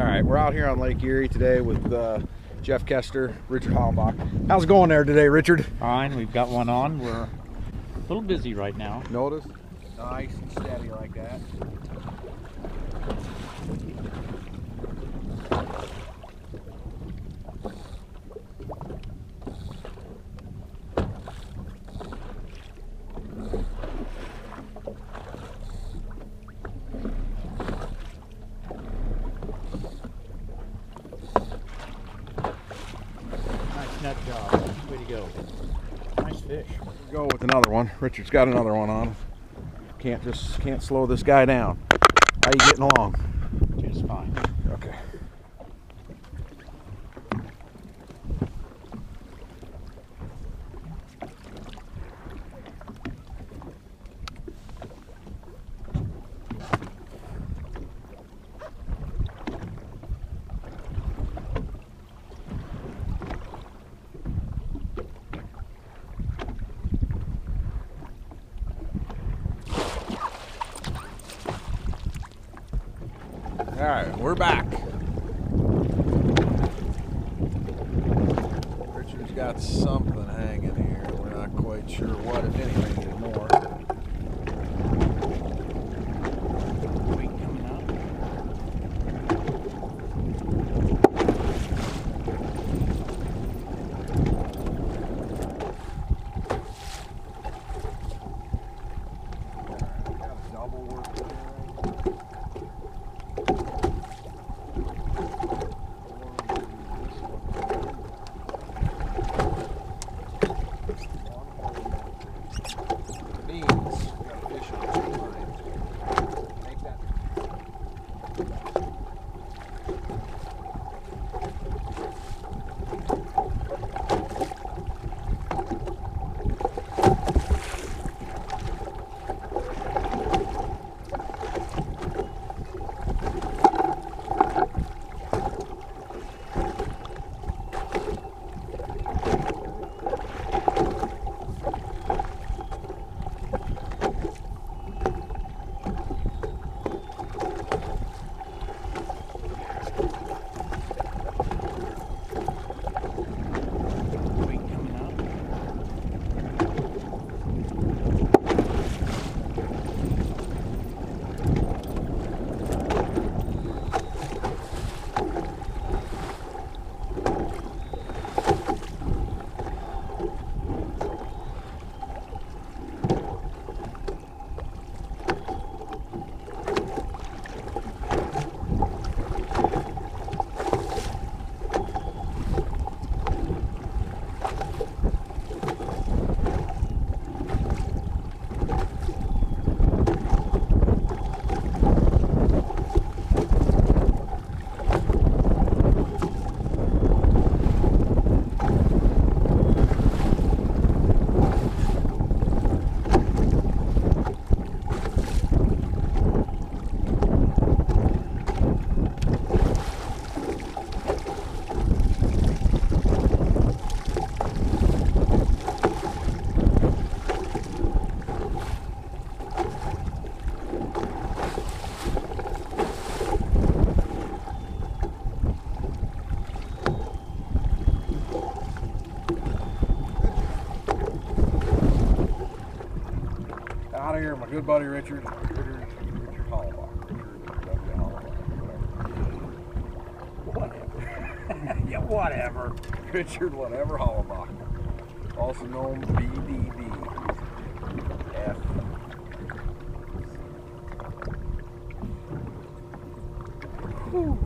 All right, we're out here on Lake Erie today with Jeff Kester, Richard Hollenbach. How's it going there today, Richard? Fine, we've got one on. We're a little busy right now. Notice? Nice and steady like that. Nice net job. Way to go. Nice fish. Go with another one. Richard's got another one on. Can't slow this guy down. How you getting along? Just fine. Okay. All right, we're back. Richard's got something hanging here. We're not quite sure what, if anything, anymore. Weight coming up. Got a double working here. Out of here, my good buddy Richard Hollenbach. Whatever. Yeah, whatever. Richard whatever Hollenbach. Also known BDB. F. Whew.